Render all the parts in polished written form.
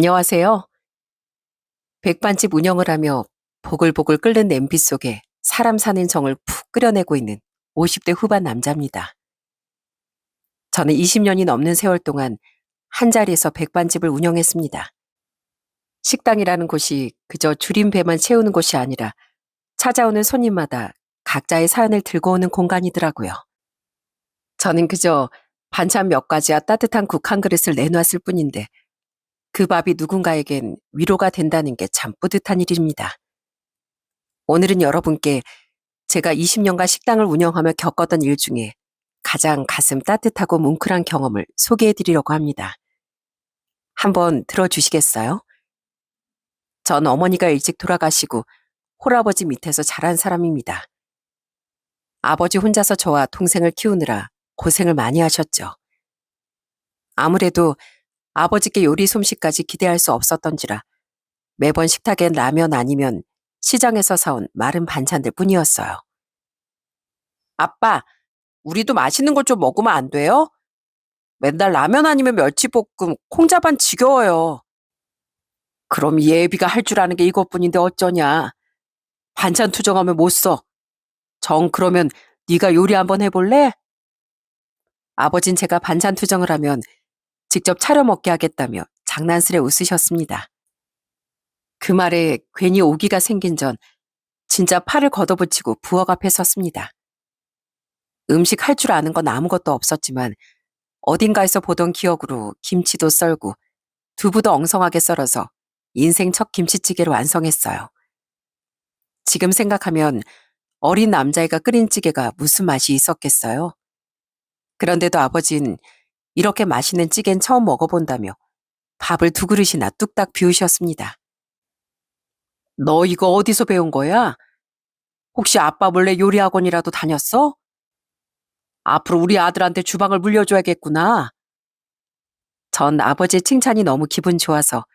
안녕하세요. 백반집 운영을 하며 보글보글 끓는 냄비 속에 사람 사는 정을 푹 끓여내고 있는 50대 후반 남자입니다. 저는 20년이 넘는 세월 동안 한 자리에서 백반집을 운영했습니다. 식당이라는 곳이 그저 줄임 배만 채우는 곳이 아니라 찾아오는 손님마다 각자의 사연을 들고 오는 공간이더라고요. 저는 그저 반찬 몇 가지와 따뜻한 국 한 그릇을 내놨을 뿐인데 그 밥이 누군가에겐 위로가 된다는 게 참 뿌듯한 일입니다. 오늘은 여러분께 제가 20년간 식당을 운영하며 겪었던 일 중에 가장 가슴 따뜻하고 뭉클한 경험을 소개해 드리려고 합니다. 한번 들어주시겠어요? 전 어머니가 일찍 돌아가시고 홀아버지 밑에서 자란 사람입니다. 아버지 혼자서 저와 동생을 키우느라 고생을 많이 하셨죠. 아무래도 아버지께 요리 솜씨까지 기대할 수 없었던지라 매번 식탁엔 라면 아니면 시장에서 사온 마른 반찬들 뿐이었어요. 아빠, 우리도 맛있는 걸 좀 먹으면 안 돼요? 맨날 라면 아니면 멸치볶음, 콩자반 지겨워요. 그럼 예비가 할 줄 아는 게 이것뿐인데 어쩌냐. 반찬 투정하면 못 써. 정 그러면 네가 요리 한번 해볼래? 아버진 제가 반찬 투정을 하면 직접 차려 먹게 하겠다며 장난스레 웃으셨습니다. 그 말에 괜히 오기가 생긴 전 진짜 팔을 걷어붙이고 부엌 앞에 섰습니다. 음식 할 줄 아는 건 아무것도 없었지만 어딘가에서 보던 기억으로 김치도 썰고 두부도 엉성하게 썰어서 인생 첫 김치찌개를 완성했어요. 지금 생각하면 어린 남자애가 끓인 찌개가 무슨 맛이 있었겠어요? 그런데도 아버진 이렇게 맛있는 찌개는 처음 먹어본다며 밥을 두 그릇이나 뚝딱 비우셨습니다. 너 이거 어디서 배운 거야? 혹시 아빠 몰래 요리 학원이라도 다녔어? 앞으로 우리 아들한테 주방을 물려줘야겠구나. 전 아버지의 칭찬이 너무 기분 좋아서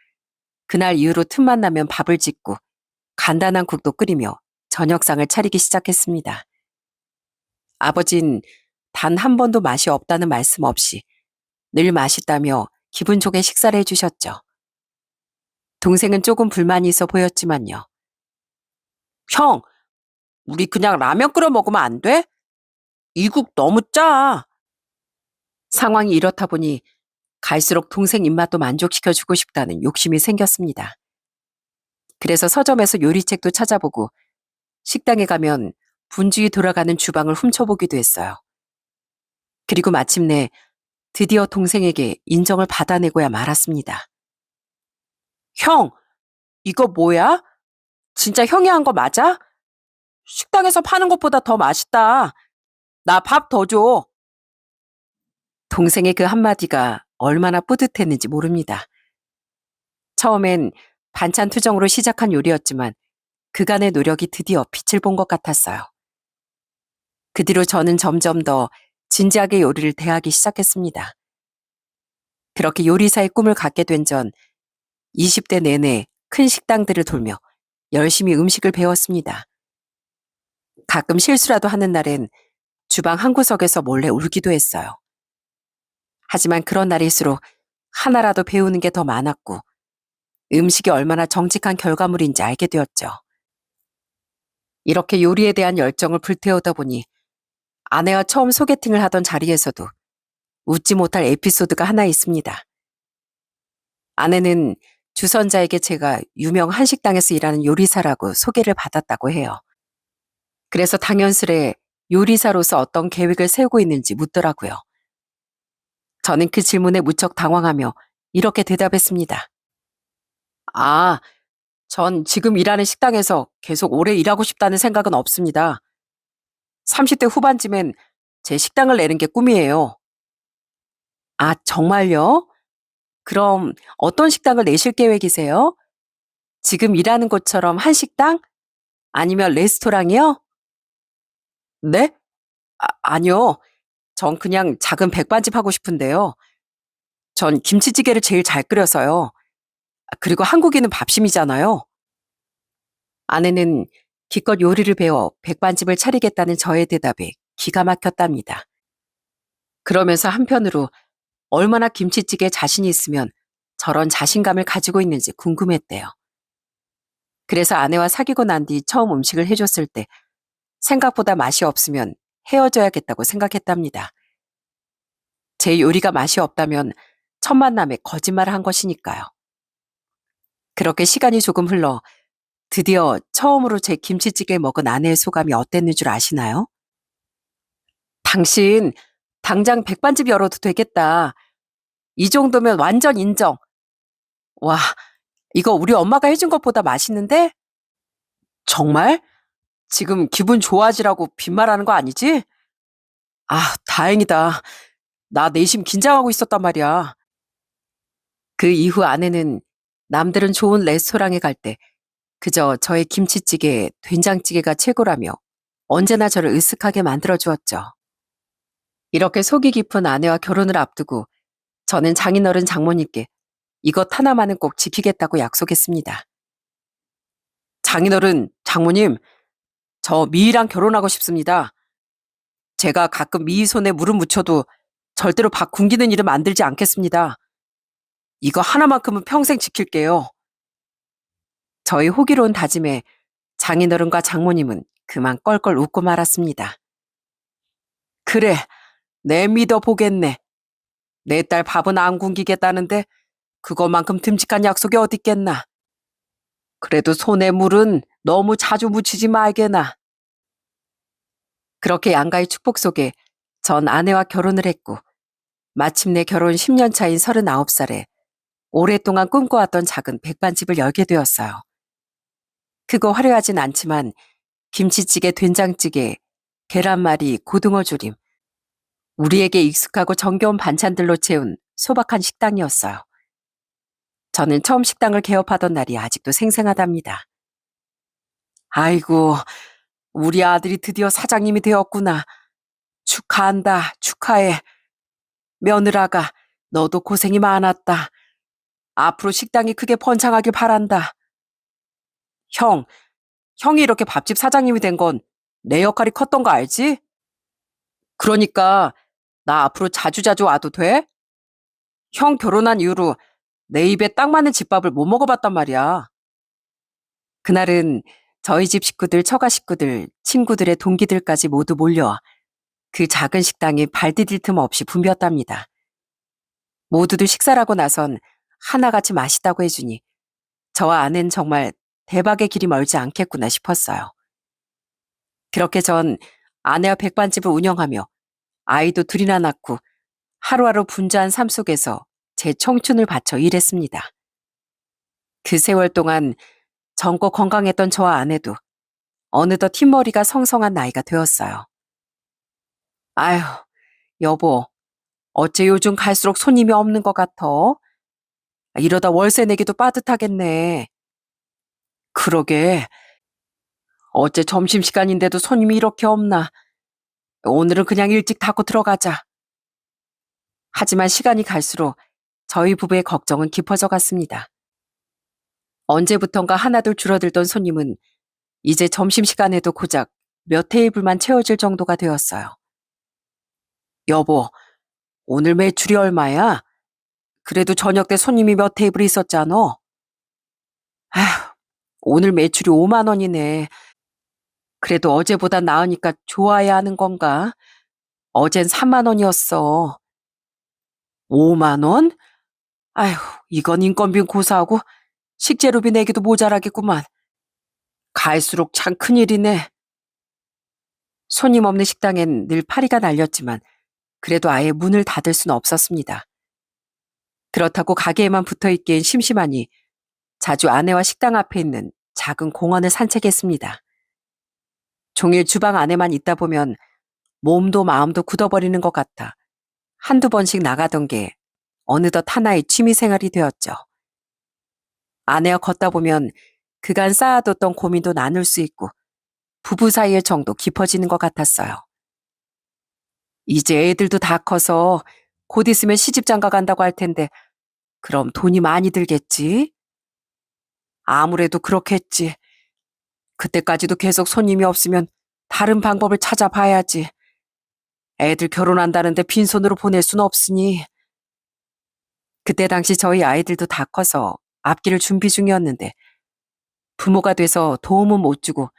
그날 이후로 틈만 나면 밥을 짓고 간단한 국도 끓이며 저녁상을 차리기 시작했습니다. 아버진 단 한 번도 맛이 없다는 말씀 없이 늘 맛있다며 기분 좋게 식사를 해주셨죠. 동생은 조금 불만이 있어 보였지만요. 형, 우리 그냥 라면 끓여 먹으면 안 돼? 이 국 너무 짜. 상황이 이렇다 보니 갈수록 동생 입맛도 만족시켜주고 싶다는 욕심이 생겼습니다. 그래서 서점에서 요리책도 찾아보고 식당에 가면 분주히 돌아가는 주방을 훔쳐보기도 했어요. 그리고 마침내 드디어 동생에게 인정을 받아내고야 말았습니다. 형, 이거 뭐야? 진짜 형이 한 거 맞아? 식당에서 파는 것보다 더 맛있다. 나 밥 더 줘. 동생의 그 한마디가 얼마나 뿌듯했는지 모릅니다. 처음엔 반찬 투정으로 시작한 요리였지만 그간의 노력이 드디어 빛을 본 것 같았어요. 그 뒤로 저는 점점 더 진지하게 요리를 대하기 시작했습니다. 그렇게 요리사의 꿈을 갖게 된 전 20대 내내 큰 식당들을 돌며 열심히 음식을 배웠습니다. 가끔 실수라도 하는 날엔 주방 한 구석에서 몰래 울기도 했어요. 하지만 그런 날일수록 하나라도 배우는 게 더 많았고 음식이 얼마나 정직한 결과물인지 알게 되었죠. 이렇게 요리에 대한 열정을 불태우다 보니 아내와 처음 소개팅을 하던 자리에서도 웃지 못할 에피소드가 하나 있습니다. 아내는 주선자에게 제가 유명 한식당에서 일하는 요리사라고 소개를 받았다고 해요. 그래서 당연스레 요리사로서 어떤 계획을 세우고 있는지 묻더라고요. 저는 그 질문에 무척 당황하며 이렇게 대답했습니다. 아, 전 지금 일하는 식당에서 계속 오래 일하고 싶다는 생각은 없습니다. 30대 후반쯤엔 제 식당을 내는 게 꿈이에요. 아, 정말요? 그럼 어떤 식당을 내실 계획이세요? 지금 일하는 곳처럼 한식당? 아니면 레스토랑이요? 네? 아니요. 전 그냥 작은 백반집 하고 싶은데요. 전 김치찌개를 제일 잘 끓여서요. 그리고 한국인은 밥심이잖아요. 아내는 기껏 요리를 배워 백반집을 차리겠다는 저의 대답에 기가 막혔답니다. 그러면서 한편으로 얼마나 김치찌개에 자신이 있으면 저런 자신감을 가지고 있는지 궁금했대요. 그래서 아내와 사귀고 난 뒤 처음 음식을 해줬을 때 생각보다 맛이 없으면 헤어져야겠다고 생각했답니다. 제 요리가 맛이 없다면 첫 만남에 거짓말을 한 것이니까요. 그렇게 시간이 조금 흘러 드디어 처음으로 제 김치찌개 먹은 아내의 소감이 어땠는 줄 아시나요? 당신 당장 백반집 열어도 되겠다. 이 정도면 완전 인정. 와, 이거 우리 엄마가 해준 것보다 맛있는데? 정말? 지금 기분 좋아지라고 빈말하는 거 아니지? 아, 다행이다. 나 내심 긴장하고 있었단 말이야. 그 이후 아내는 남들은 좋은 레스토랑에 갈 때 그저 저의 김치찌개, 된장찌개가 최고라며 언제나 저를 으쓱하게 만들어 주었죠. 이렇게 속이 깊은 아내와 결혼을 앞두고 저는 장인어른 장모님께 이것 하나만은 꼭 지키겠다고 약속했습니다. 장인어른, 장모님, 저 미희랑 결혼하고 싶습니다. 제가 가끔 미희 손에 물을 묻혀도 절대로 밥 굶기는 일은 만들지 않겠습니다. 이거 하나만큼은 평생 지킬게요. 저희 호기로운 다짐에 장인어른과 장모님은 그만 껄껄 웃고 말았습니다. 그래, 내 믿어보겠네. 내 딸 밥은 안 굶기겠다는데 그거만큼 듬직한 약속이 어딨겠나. 그래도 손에 물은 너무 자주 묻히지 말게나. 그렇게 양가의 축복 속에 전 아내와 결혼을 했고 마침내 결혼 10년 차인 39살에 오랫동안 꿈꿔왔던 작은 백반집을 열게 되었어요. 크고 화려하진 않지만 김치찌개, 된장찌개, 계란말이, 고등어조림, 우리에게 익숙하고 정겨운 반찬들로 채운 소박한 식당이었어요. 저는 처음 식당을 개업하던 날이 아직도 생생하답니다. 아이고, 우리 아들이 드디어 사장님이 되었구나. 축하한다, 축하해. 며느라가, 너도 고생이 많았다. 앞으로 식당이 크게 번창하길 바란다. 형, 형이 이렇게 밥집 사장님이 된 건 내 역할이 컸던 거 알지? 그러니까 나 앞으로 자주자주 와도 돼? 형 결혼한 이후로 내 입에 딱 맞는 집밥을 못 먹어봤단 말이야. 그날은 저희 집 식구들, 처가 식구들, 친구들의 동기들까지 모두 몰려와 그 작은 식당이 발 디딜 틈 없이 붐볐답니다. 모두들 식사를 하고 나선 하나같이 맛있다고 해주니 저와 아내는 정말 대박의 길이 멀지 않겠구나 싶었어요. 그렇게 전 아내와 백반집을 운영하며 아이도 둘이나 낳고 하루하루 분주한 삶 속에서 제 청춘을 바쳐 일했습니다. 그 세월 동안 젊고 건강했던 저와 아내도 어느덧 흰머리가 성성한 나이가 되었어요. 아휴, 여보, 어째 요즘 갈수록 손님이 없는 것 같아? 이러다 월세 내기도 빠듯하겠네. 그러게, 어째 점심시간인데도 손님이 이렇게 없나? 오늘은 그냥 일찍 닫고 들어가자. 하지만 시간이 갈수록 저희 부부의 걱정은 깊어져 갔습니다. 언제부턴가 하나둘 줄어들던 손님은 이제 점심시간에도 고작 몇 테이블만 채워질 정도가 되었어요. 여보, 오늘 매출이 얼마야? 그래도 저녁 때 손님이 몇 테이블 있었잖아. 아휴, 오늘 매출이 5만 원이네. 그래도 어제보다 나으니까 좋아야 하는 건가? 어젠 3만 원이었어. 5만 원? 아휴, 이건 인건비 고사하고 식재료비 내기도 모자라겠구만. 갈수록 참 큰일이네. 손님 없는 식당엔 늘 파리가 날렸지만 그래도 아예 문을 닫을 수는 없었습니다. 그렇다고 가게에만 붙어있기엔 심심하니 자주 아내와 식당 앞에 있는 작은 공원을 산책했습니다. 종일 주방 안에만 있다 보면 몸도 마음도 굳어버리는 것 같아 한두 번씩 나가던 게 어느덧 하나의 취미생활이 되었죠. 아내와 걷다 보면 그간 쌓아뒀던 고민도 나눌 수 있고 부부 사이의 정도 깊어지는 것 같았어요. 이제 애들도 다 커서 곧 있으면 시집장가 간다고 할 텐데 그럼 돈이 많이 들겠지? 아무래도 그렇겠지. 그때까지도 계속 손님이 없으면 다른 방법을 찾아봐야지. 애들 결혼한다는데 빈손으로 보낼 순 없으니. 그때 당시 저희 아이들도 다 커서 앞길을 준비 중이었는데 부모가 돼서 도움은 못 주고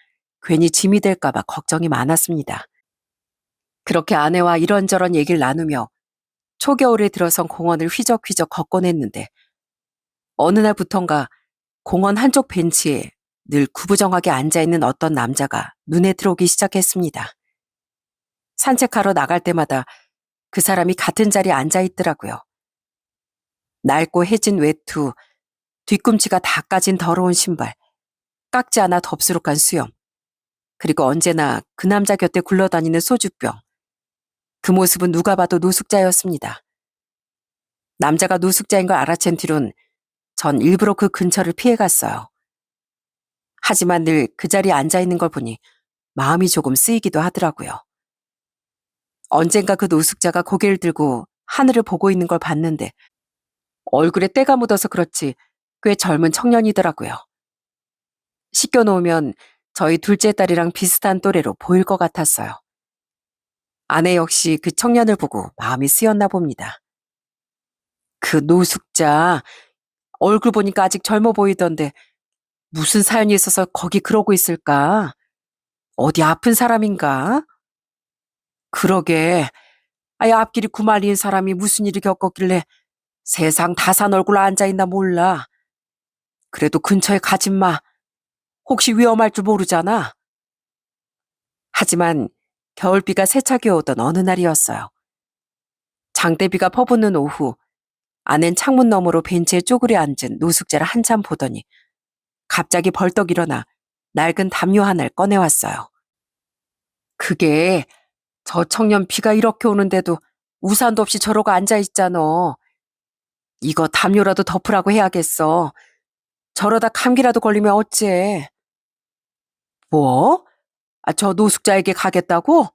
괜히 짐이 될까봐 걱정이 많았습니다. 그렇게 아내와 이런저런 얘기를 나누며 초겨울에 들어선 공원을 휘적휘적 걷곤 했는데 어느 날부턴가 공원 한쪽 벤치에 늘 구부정하게 앉아있는 어떤 남자가 눈에 들어오기 시작했습니다. 산책하러 나갈 때마다 그 사람이 같은 자리에 앉아있더라고요. 낡고 해진 외투, 뒤꿈치가 다 까진 더러운 신발, 깎지 않아 덥수룩한 수염, 그리고 언제나 그 남자 곁에 굴러다니는 소주병. 그 모습은 누가 봐도 노숙자였습니다. 남자가 노숙자인 걸 알아챈 뒤론 전 일부러 그 근처를 피해갔어요. 하지만 늘 그 자리에 앉아있는 걸 보니 마음이 조금 쓰이기도 하더라고요. 언젠가 그 노숙자가 고개를 들고 하늘을 보고 있는 걸 봤는데 얼굴에 때가 묻어서 그렇지 꽤 젊은 청년이더라고요. 씻겨놓으면 저희 둘째 딸이랑 비슷한 또래로 보일 것 같았어요. 아내 역시 그 청년을 보고 마음이 쓰였나 봅니다. 그 노숙자, 얼굴 보니까 아직 젊어 보이던데 무슨 사연이 있어서 거기 그러고 있을까? 어디 아픈 사람인가? 그러게, 아예 앞길이 구말리인 사람이 무슨 일을 겪었길래 세상 다 산 얼굴로 앉아있나 몰라. 그래도 근처에 가지 마. 혹시 위험할 줄 모르잖아. 하지만 겨울비가 세차게 오던 어느 날이었어요. 장대비가 퍼붓는 오후, 아낸 창문 너머로 벤치에 쪼그려 앉은 노숙자를 한참 보더니 갑자기 벌떡 일어나 낡은 담요 하나를 꺼내왔어요. 그게 저 청년 비가 이렇게 오는데도 우산도 없이 저러고 앉아있잖아. 이거 담요라도 덮으라고 해야겠어. 저러다 감기라도 걸리면 어째. 뭐? 저 노숙자에게 가겠다고?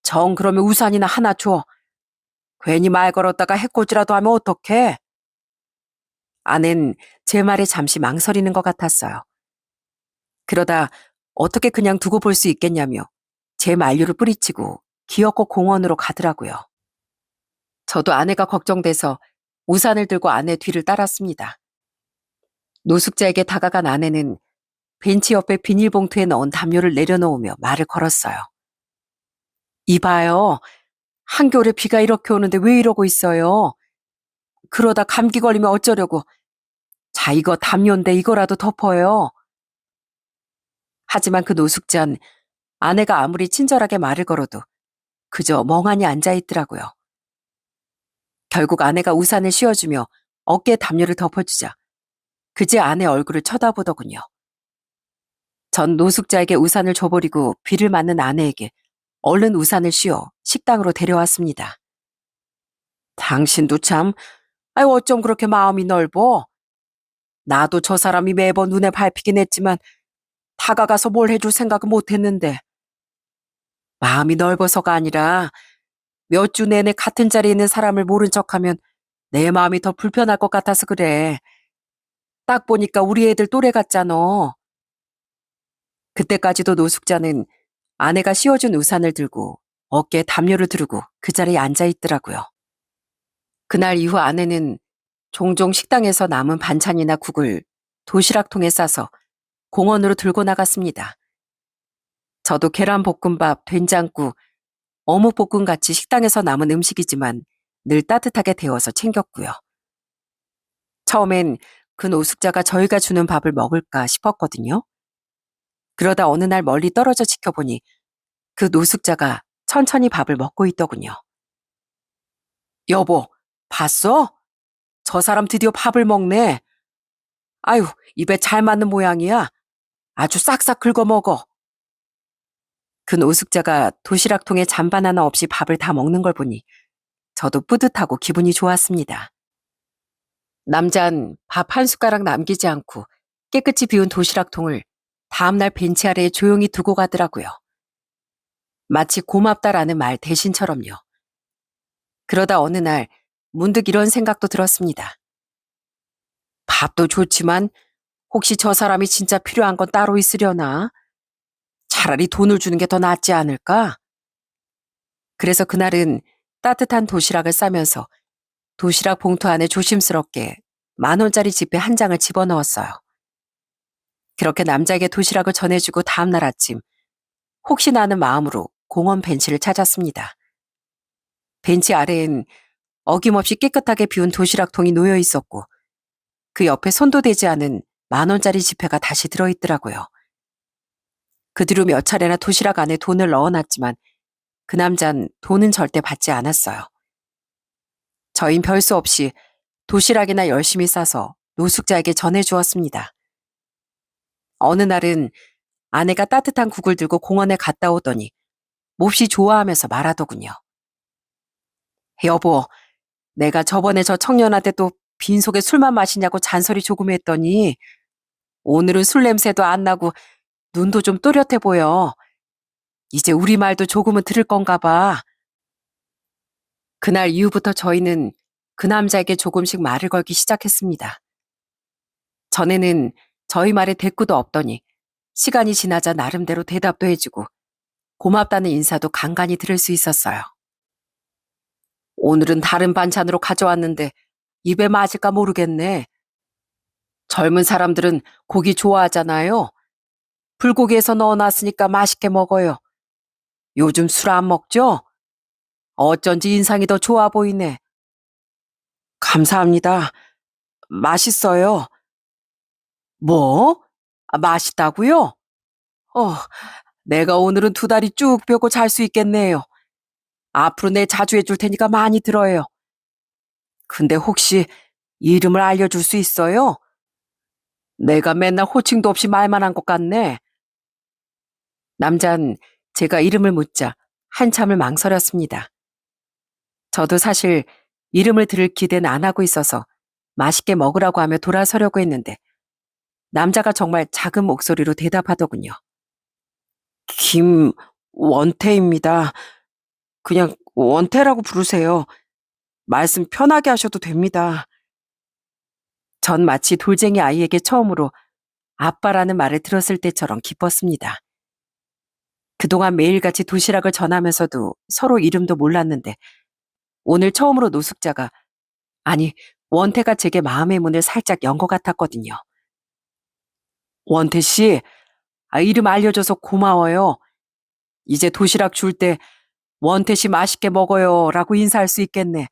정 그러면 우산이나 하나 줘. 괜히 말 걸었다가 해코지라도 하면 어떡해? 아는 제 말에 잠시 망설이는 것 같았어요. 그러다 어떻게 그냥 두고 볼 수 있겠냐며 제 만류를 뿌리치고 기어코 공원으로 가더라고요. 저도 아내가 걱정돼서 우산을 들고 아내 뒤를 따랐습니다. 노숙자에게 다가간 아내는 벤치 옆에 비닐봉투에 넣은 담요를 내려놓으며 말을 걸었어요. 이봐요. 한겨울에 비가 이렇게 오는데 왜 이러고 있어요? 그러다 감기 걸리면 어쩌려고. 자, 이거 담요인데 이거라도 덮어요. 하지만 그 노숙자는 아내가 아무리 친절하게 말을 걸어도 그저 멍하니 앉아있더라고요. 결국 아내가 우산을 씌워주며 어깨에 담요를 덮어주자 그제 아내 얼굴을 쳐다보더군요. 전 노숙자에게 우산을 줘버리고 비를 맞는 아내에게 얼른 우산을 씌워 식당으로 데려왔습니다. 당신도 참, 아유 어쩜 그렇게 마음이 넓어? 나도 저 사람이 매번 눈에 밟히긴 했지만 다가가서 뭘 해줄 생각은 못했는데. 마음이 넓어서가 아니라 몇 주 내내 같은 자리에 있는 사람을 모른 척하면 내 마음이 더 불편할 것 같아서 그래. 딱 보니까 우리 애들 또래 같잖아. 그때까지도 노숙자는 아내가 씌워준 우산을 들고 어깨에 담요를 두르고 그 자리에 앉아있더라고요. 그날 이후 아내는 종종 식당에서 남은 반찬이나 국을 도시락통에 싸서 공원으로 들고 나갔습니다. 저도 계란볶음밥, 된장국, 어묵볶음 같이 식당에서 남은 음식이지만 늘 따뜻하게 데워서 챙겼고요. 처음엔 그 노숙자가 저희가 주는 밥을 먹을까 싶었거든요. 그러다 어느 날 멀리 떨어져 지켜보니 그 노숙자가 천천히 밥을 먹고 있더군요. 여보, 봤어? 저 사람 드디어 밥을 먹네. 아유, 입에 잘 맞는 모양이야. 아주 싹싹 긁어 먹어. 그 노숙자가 도시락통에 잔반 하나 없이 밥을 다 먹는 걸 보니 저도 뿌듯하고 기분이 좋았습니다. 남잔 밥 한 숟가락 남기지 않고 깨끗이 비운 도시락통을 다음날 벤치 아래에 조용히 두고 가더라고요. 마치 고맙다라는 말 대신처럼요. 그러다 어느 날 문득 이런 생각도 들었습니다. 밥도 좋지만 혹시 저 사람이 진짜 필요한 건 따로 있으려나? 차라리 돈을 주는 게 더 낫지 않을까? 그래서 그날은 따뜻한 도시락을 싸면서 도시락 봉투 안에 조심스럽게 10,000원짜리 지폐 한 장을 집어넣었어요. 그렇게 남자에게 도시락을 전해주고 다음날 아침 혹시나 하는 마음으로 공원 벤치를 찾았습니다. 벤치 아래엔 어김없이 깨끗하게 비운 도시락통이 놓여 있었고 그 옆에 손도 대지 않은 10,000원짜리 지폐가 다시 들어있더라고요. 그 뒤로 몇 차례나 도시락 안에 돈을 넣어놨지만 그 남잔 돈은 절대 받지 않았어요. 저흰 별수 없이 도시락이나 열심히 싸서 노숙자에게 전해주었습니다. 어느 날은 아내가 따뜻한 국을 들고 공원에 갔다 오더니 몹시 좋아하면서 말하더군요. 여보, 내가 저번에 저 청년한테 또 빈속에 술만 마시냐고 잔소리 조금 했더니 오늘은 술 냄새도 안 나고 눈도 좀 또렷해 보여. 이제 우리 말도 조금은 들을 건가 봐. 그날 이후부터 저희는 그 남자에게 조금씩 말을 걸기 시작했습니다. 전에는 저희 말에 대꾸도 없더니 시간이 지나자 나름대로 대답도 해주고 고맙다는 인사도 간간히 들을 수 있었어요. 오늘은 다른 반찬으로 가져왔는데 입에 맞을까 모르겠네. 젊은 사람들은 고기 좋아하잖아요. 불고기에서 넣어놨으니까 맛있게 먹어요. 요즘 술 안 먹죠? 어쩐지 인상이 더 좋아 보이네. 감사합니다. 맛있어요. 뭐? 맛있다고요? 어, 내가 오늘은 2다리 쭉 펴고 잘 수 있겠네요. 앞으로 내 자주 해줄 테니까 많이 들어요. 근데 혹시 이름을 알려줄 수 있어요? 내가 맨날 호칭도 없이 말만 한 것 같네. 남잔 제가 이름을 묻자 한참을 망설였습니다. 저도 사실 이름을 들을 기대는 안 하고 있어서 맛있게 먹으라고 하며 돌아서려고 했는데 남자가 정말 작은 목소리로 대답하더군요. 김원태입니다. 그냥 원태라고 부르세요. 말씀 편하게 하셔도 됩니다. 전 마치 돌쟁이 아이에게 처음으로 아빠라는 말을 들었을 때처럼 기뻤습니다. 그동안 매일같이 도시락을 전하면서도 서로 이름도 몰랐는데 오늘 처음으로 노숙자가, 아니 원태가 제게 마음의 문을 살짝 연 것 같았거든요. 원태 씨, 이름 알려줘서 고마워요. 이제 도시락 줄 때 원태 씨 맛있게 먹어요 라고 인사할 수 있겠네.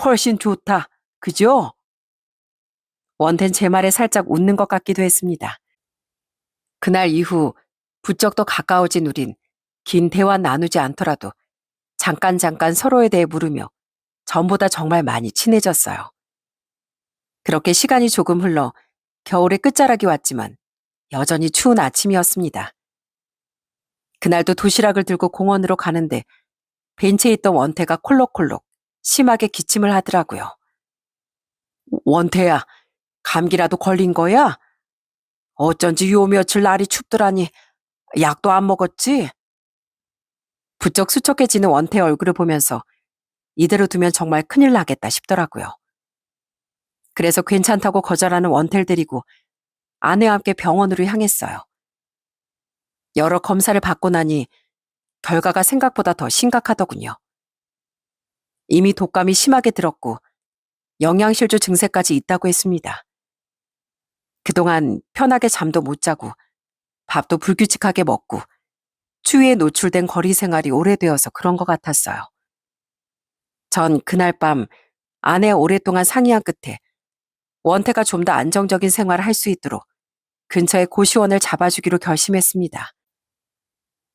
훨씬 좋다. 그죠? 원태는 제 말에 살짝 웃는 것 같기도 했습니다. 그날 이후 부쩍 더 가까워진 우린 긴 대화 나누지 않더라도 잠깐 서로에 대해 물으며 전보다 정말 많이 친해졌어요. 그렇게 시간이 조금 흘러 겨울의 끝자락이 왔지만 여전히 추운 아침이었습니다. 그날도 도시락을 들고 공원으로 가는데 벤치에 있던 원태가 콜록콜록 심하게 기침을 하더라고요. 원태야, 감기라도 걸린 거야? 어쩐지 요 며칠 날이 춥더라니 약도 안 먹었지? 부쩍 수척해지는 원태 얼굴을 보면서 이대로 두면 정말 큰일 나겠다 싶더라고요. 그래서 괜찮다고 거절하는 원태를 데리고 아내와 함께 병원으로 향했어요. 여러 검사를 받고 나니 결과가 생각보다 더 심각하더군요. 이미 독감이 심하게 들었고 영양실조 증세까지 있다고 했습니다. 그동안 편하게 잠도 못 자고 밥도 불규칙하게 먹고 추위에 노출된 거리 생활이 오래되어서 그런 것 같았어요. 전 그날 밤 아내와 오랫동안 상의한 끝에 원태가 좀 더 안정적인 생활을 할 수 있도록 근처에 고시원을 잡아주기로 결심했습니다.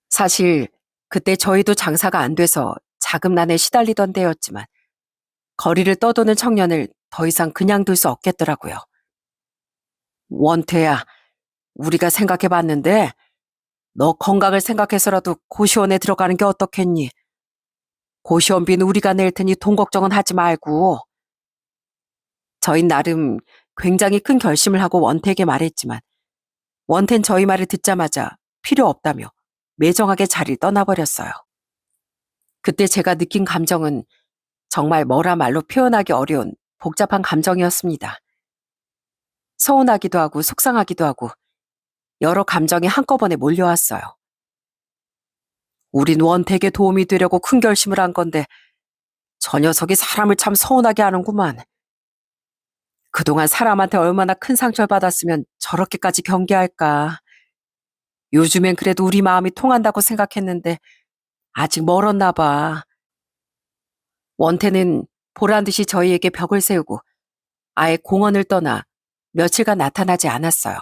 사실 그때 저희도 장사가 안 돼서 자금난에 시달리던 때였지만 거리를 떠도는 청년을 더 이상 그냥 둘 수 없겠더라고요. 원태야, 우리가 생각해봤는데 너 건강을 생각해서라도 고시원에 들어가는 게 어떻겠니? 고시원비는 우리가 낼 테니 돈 걱정은 하지 말고. 저희 나름 굉장히 큰 결심을 하고 원태에게 말했지만 원태는 저희 말을 듣자마자 필요 없다며 매정하게 자리를 떠나버렸어요. 그때 제가 느낀 감정은 정말 뭐라 말로 표현하기 어려운 복잡한 감정이었습니다. 서운하기도 하고 속상하기도 하고 여러 감정이 한꺼번에 몰려왔어요. 우린 원태에게 도움이 되려고 큰 결심을 한 건데 저 녀석이 사람을 참 서운하게 하는구만. 그동안 사람한테 얼마나 큰 상처를 받았으면 저렇게까지 경계할까. 요즘엔 그래도 우리 마음이 통한다고 생각했는데 아직 멀었나 봐. 원태는 보란 듯이 저희에게 벽을 세우고 아예 공원을 떠나 며칠간 나타나지 않았어요.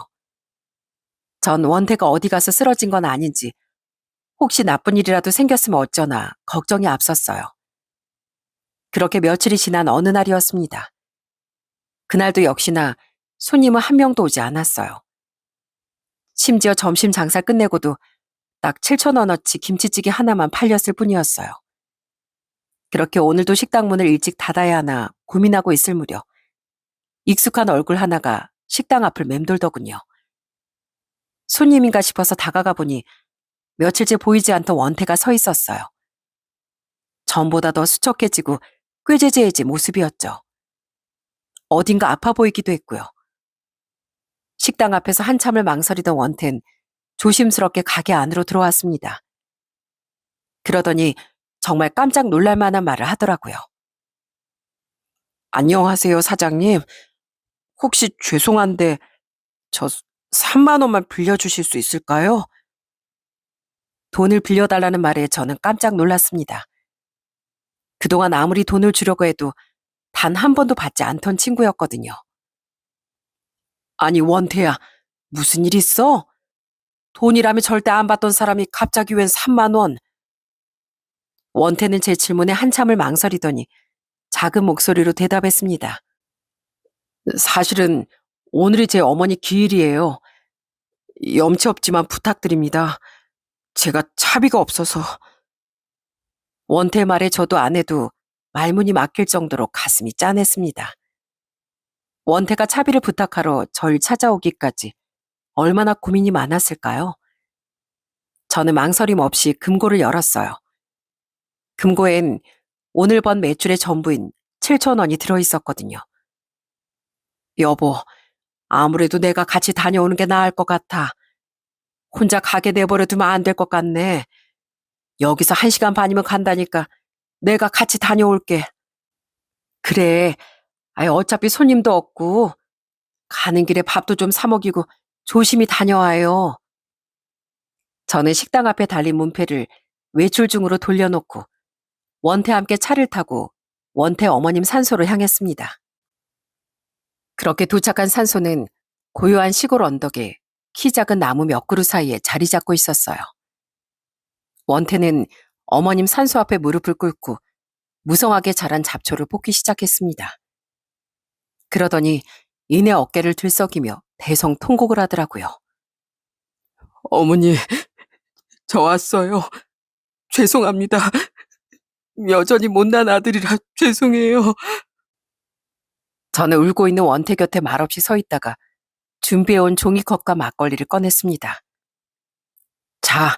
전 원태가 어디 가서 쓰러진 건 아닌지, 혹시 나쁜 일이라도 생겼으면 어쩌나 걱정이 앞섰어요. 그렇게 며칠이 지난 어느 날이었습니다. 그날도 역시나 손님은 한 명도 오지 않았어요. 심지어 점심 장사 끝내고도 딱 7,000원어치 김치찌개 하나만 팔렸을 뿐이었어요. 그렇게 오늘도 식당 문을 일찍 닫아야 하나 고민하고 있을 무렵 익숙한 얼굴 하나가 식당 앞을 맴돌더군요. 손님인가 싶어서 다가가 보니 며칠째 보이지 않던 원태가 서 있었어요. 전보다 더 수척해지고 꾀재재해진 모습이었죠. 어딘가 아파 보이기도 했고요. 식당 앞에서 한참을 망설이던 원태는 조심스럽게 가게 안으로 들어왔습니다. 그러더니 정말 깜짝 놀랄 만한 말을 하더라고요. 안녕하세요, 사장님. 혹시 죄송한데 저 3만 원만 빌려주실 수 있을까요? 돈을 빌려달라는 말에 저는 깜짝 놀랐습니다. 그동안 아무리 돈을 주려고 해도 단 한 번도 받지 않던 친구였거든요. 아니, 원태야, 무슨 일 있어? 돈이라면 절대 안 받던 사람이 갑자기 웬 3만 원? 원태는 제 질문에 한참을 망설이더니 작은 목소리로 대답했습니다. 사실은 오늘이 제 어머니 기일이에요. 염치 없지만 부탁드립니다. 제가 차비가 없어서. 원태 말에 저도 안 해도 말문이 막힐 정도로 가슴이 짠했습니다. 원태가 차비를 부탁하러 절 찾아오기까지 얼마나 고민이 많았을까요? 저는 망설임 없이 금고를 열었어요. 금고엔 오늘 번 매출의 전부인 7,000원이 들어있었거든요. 여보, 아무래도 내가 같이 다녀오는 게 나을 것 같아. 혼자 가게 내버려두면 안 될 것 같네. 여기서 1시간 반이면 간다니까 내가 같이 다녀올게. 그래, 어차피 손님도 없고 가는 길에 밥도 좀 사 먹이고 조심히 다녀와요. 저는 식당 앞에 달린 문패를 외출 중으로 돌려놓고 원태 함께 차를 타고 원태 어머님 산소로 향했습니다. 그렇게 도착한 산소는 고요한 시골 언덕에 키 작은 나무 몇 그루 사이에 자리 잡고 있었어요. 원태는 어머님 산소 앞에 무릎을 꿇고 무성하게 자란 잡초를 뽑기 시작했습니다. 그러더니 이내 어깨를 들썩이며 대성통곡을 하더라고요. 어머니, 저 왔어요. 죄송합니다. 여전히 못난 아들이라 죄송해요. 저는 울고 있는 원태 곁에 말없이 서 있다가 준비해온 종이컵과 막걸리를 꺼냈습니다. 자,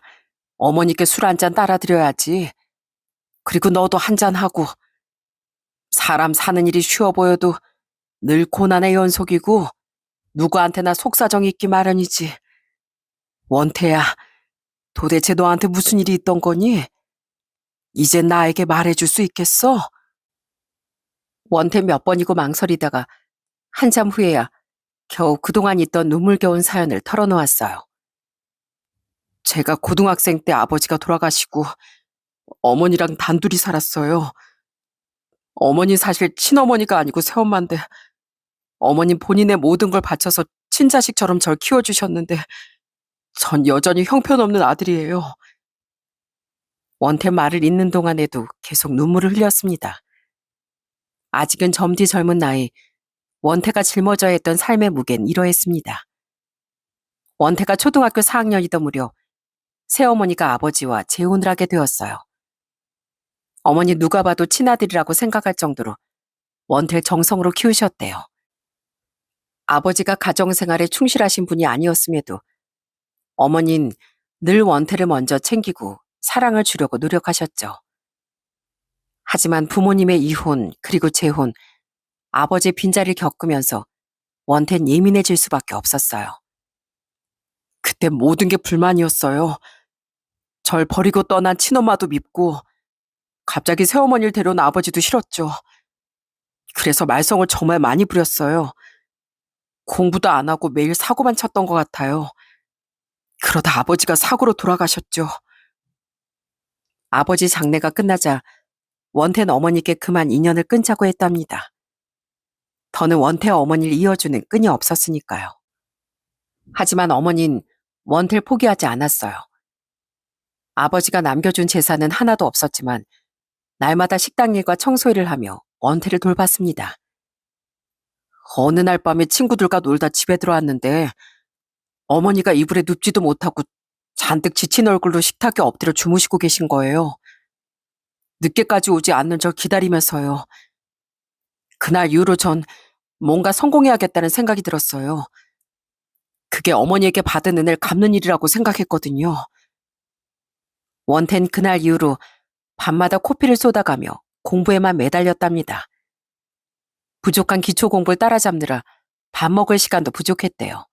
어머니께 술 한 잔 따라드려야지. 그리고 너도 한 잔 하고. 사람 사는 일이 쉬워 보여도 늘 고난의 연속이고 누구한테나 속사정이 있기 마련이지. 원태야, 도대체 너한테 무슨 일이 있던 거니? 이제 나에게 말해줄 수 있겠어? 원태 몇 번이고 망설이다가 한참 후에야 겨우 그동안 있던 눈물겨운 사연을 털어놓았어요. 제가 고등학생 때 아버지가 돌아가시고 어머니랑 단둘이 살았어요. 어머니 사실 친어머니가 아니고 새엄마인데 어머님 본인의 모든 걸 바쳐서 친자식처럼 절 키워주셨는데 전 여전히 형편없는 아들이에요. 원태 말을 잇는 동안에도 계속 눈물을 흘렸습니다. 아직은 젊디 젊은 나이, 원태가 짊어져야 했던 삶의 무게는 이러했습니다. 원태가 초등학교 4학년이던 무렵 새어머니가 아버지와 재혼을 하게 되었어요. 어머니 누가 봐도 친아들이라고 생각할 정도로 원태를 정성으로 키우셨대요. 아버지가 가정생활에 충실하신 분이 아니었음에도 어머니는 늘 원태를 먼저 챙기고 사랑을 주려고 노력하셨죠. 하지만 부모님의 이혼 그리고 재혼, 아버지의 빈자리를 겪으면서 원태는 예민해질 수밖에 없었어요. 그때 모든 게 불만이었어요. 절 버리고 떠난 친엄마도 밉고 갑자기 새어머니를 데려온 아버지도 싫었죠. 그래서 말썽을 정말 많이 부렸어요. 공부도 안 하고 매일 사고만 쳤던 것 같아요. 그러다 아버지가 사고로 돌아가셨죠. 아버지 장례가 끝나자 원태는 어머니께 그만 인연을 끊자고 했답니다. 더는 원태와 어머니를 이어주는 끈이 없었으니까요. 하지만 어머니는 원태를 포기하지 않았어요. 아버지가 남겨준 재산은 하나도 없었지만 날마다 식당 일과 청소 일을 하며 원태를 돌봤습니다. 어느 날 밤에 친구들과 놀다 집에 들어왔는데 어머니가 이불에 눕지도 못하고 잔뜩 지친 얼굴로 식탁에 엎드려 주무시고 계신 거예요. 늦게까지 오지 않는 절 기다리면서요. 그날 이후로 전 뭔가 성공해야겠다는 생각이 들었어요. 그게 어머니에게 받은 은혜를 갚는 일이라고 생각했거든요. 원태는 그날 이후로 밤마다 코피를 쏟아가며 공부에만 매달렸답니다. 부족한 기초 공부를 따라잡느라 밥 먹을 시간도 부족했대요.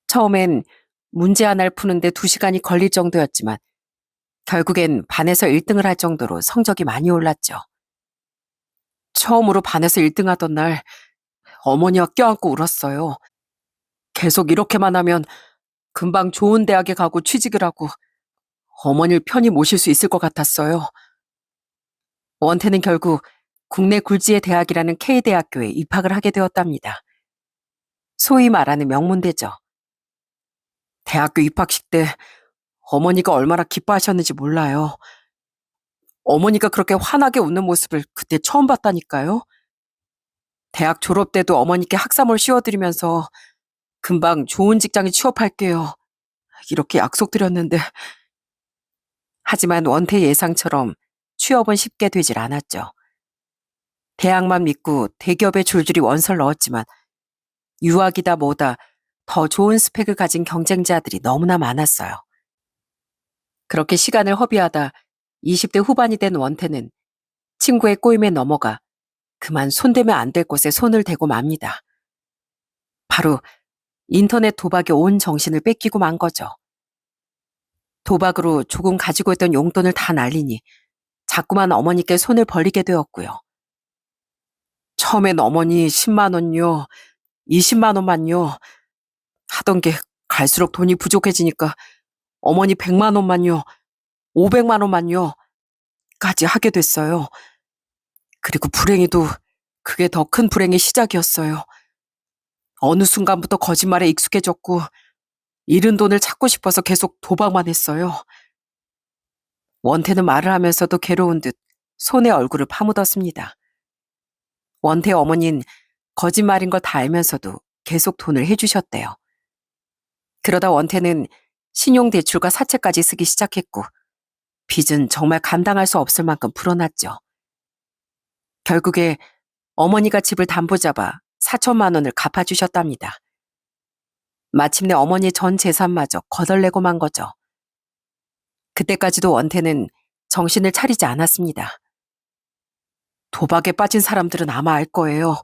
처음엔 문제 하나를 푸는데 2시간이 걸릴 정도였지만 결국엔 반에서 1등을 할 정도로 성적이 많이 올랐죠. 처음으로 반에서 1등 하던 날 어머니와 껴안고 울었어요. 계속 이렇게만 하면 금방 좋은 대학에 가고 취직을 하고 어머니를 편히 모실 수 있을 것 같았어요. 원태는 결국 국내 굴지의 대학이라는 K대학교에 입학을 하게 되었답니다. 소위 말하는 명문대죠. 대학교 입학식 때 어머니가 얼마나 기뻐하셨는지 몰라요. 어머니가 그렇게 환하게 웃는 모습을 그때 처음 봤다니까요. 대학 졸업 때도 어머니께 학사모를 씌워드리면서 금방 좋은 직장에 취업할게요. 이렇게 약속드렸는데 하지만 원태 예상처럼 취업은 쉽게 되질 않았죠. 대학만 믿고 대기업에 줄줄이 원서를 넣었지만 유학이다 뭐다 더 좋은 스펙을 가진 경쟁자들이 너무나 많았어요. 그렇게 시간을 허비하다 20대 후반이 된 원태는 친구의 꼬임에 넘어가 그만 손대면 안 될 곳에 손을 대고 맙니다. 바로 인터넷 도박에 온 정신을 뺏기고 만 거죠. 도박으로 조금 가지고 있던 용돈을 다 날리니 자꾸만 어머니께 손을 벌리게 되었고요. 처음엔 어머니 10만 원요, 20만 원만요 하던 게 갈수록 돈이 부족해지니까 어머니 100만 원만요, 500만 원만요 까지 하게 됐어요. 그리고 불행히도 그게 더 큰 불행의 시작이었어요. 어느 순간부터 거짓말에 익숙해졌고 잃은 돈을 찾고 싶어서 계속 도박만 했어요. 원태는 말을 하면서도 괴로운 듯 손에 얼굴을 파묻었습니다. 원태 어머니는 거짓말인 걸 다 알면서도 계속 돈을 해주셨대요. 그러다 원태는 신용대출과 사채까지 쓰기 시작했고 빚은 정말 감당할 수 없을 만큼 불어났죠. 결국에 어머니가 집을 담보 잡아 4천만 원을 갚아주셨답니다. 마침내 어머니의 전 재산마저 거덜내고 만 거죠. 그때까지도 원태는 정신을 차리지 않았습니다. 도박에 빠진 사람들은 아마 알 거예요.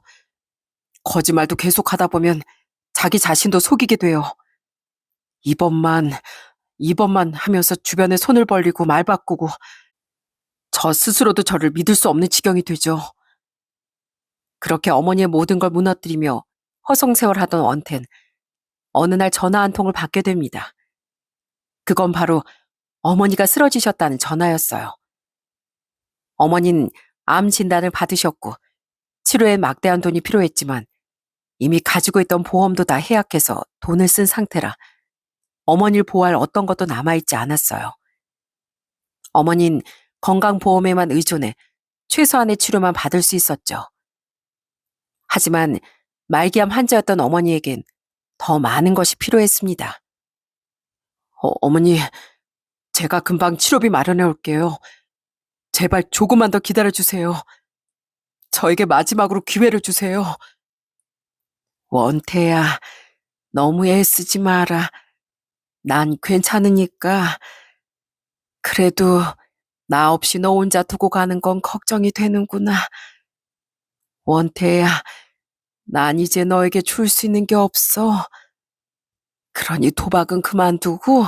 거짓말도 계속하다 보면 자기 자신도 속이게 돼요. 이번만 하면서 주변에 손을 벌리고 말 바꾸고 저 스스로도 저를 믿을 수 없는 지경이 되죠. 그렇게 어머니의 모든 걸 무너뜨리며 허송세월하던 원태는 어느 날 전화 한 통을 받게 됩니다. 그건 바로 어머니가 쓰러지셨다는 전화였어요. 어머니는 암 진단을 받으셨고 치료에 막대한 돈이 필요했지만 이미 가지고 있던 보험도 다 해약해서 돈을 쓴 상태라 어머니를 보호할 어떤 것도 남아있지 않았어요. 어머니는 건강보험에만 의존해 최소한의 치료만 받을 수 있었죠. 하지만 말기암 환자였던 어머니에겐 더 많은 것이 필요했습니다. 어머니, 제가 금방 치료비 마련해 올게요. 제발 조금만 더 기다려주세요. 저에게 마지막으로 기회를 주세요. 원태야, 너무 애쓰지 마라. 난 괜찮으니까. 그래도 나 없이 너 혼자 두고 가는 건 걱정이 되는구나. 원태야, 난 이제 너에게 줄 수 있는 게 없어. 그러니 도박은 그만두고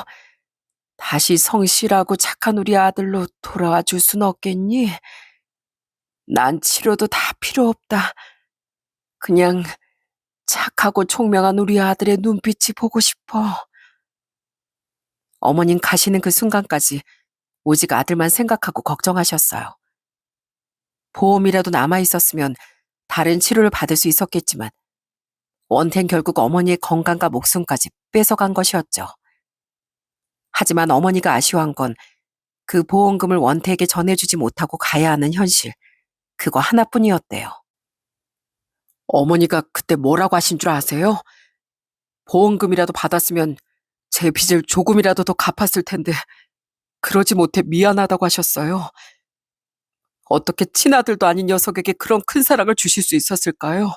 다시 성실하고 착한 우리 아들로 돌아와 줄 순 없겠니? 난 치료도 다 필요 없다. 그냥 착하고 총명한 우리 아들의 눈빛이 보고 싶어. 어머님 가시는 그 순간까지 오직 아들만 생각하고 걱정하셨어요. 보험이라도 남아있었으면 다른 치료를 받을 수 있었겠지만 원태는 결국 어머니의 건강과 목숨까지 뺏어간 것이었죠. 하지만 어머니가 아쉬워한 건 그 보험금을 원태에게 전해주지 못하고 가야 하는 현실, 그거 하나뿐이었대요. 어머니가 그때 뭐라고 하신 줄 아세요? 보험금이라도 받았으면 제 빚을 조금이라도 더 갚았을 텐데 그러지 못해 미안하다고 하셨어요. 어떻게 친아들도 아닌 녀석에게 그런 큰 사랑을 주실 수 있었을까요?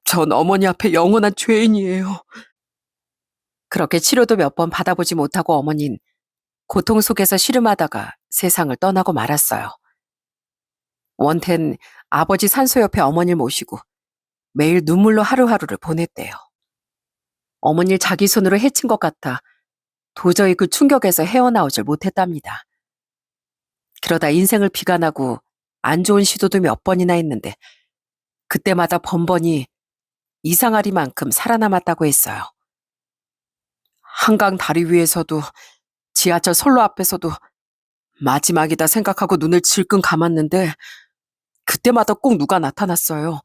전 어머니 앞에 영원한 죄인이에요. 그렇게 치료도 몇 번 받아보지 못하고 어머닌 고통 속에서 씨름하다가 세상을 떠나고 말았어요. 원태는 아버지 산소 옆에 어머니를 모시고 매일 눈물로 하루하루를 보냈대요. 어머니를 자기 손으로 해친 것 같아 도저히 그 충격에서 헤어나오질 못했답니다. 그러다 인생을 비관하고 안 좋은 시도도 몇 번이나 했는데 그때마다 번번이 이상하리만큼 살아남았다고 했어요. 한강 다리 위에서도 지하철 선로 앞에서도 마지막이다 생각하고 눈을 질끈 감았는데 그때마다 꼭 누가 나타났어요.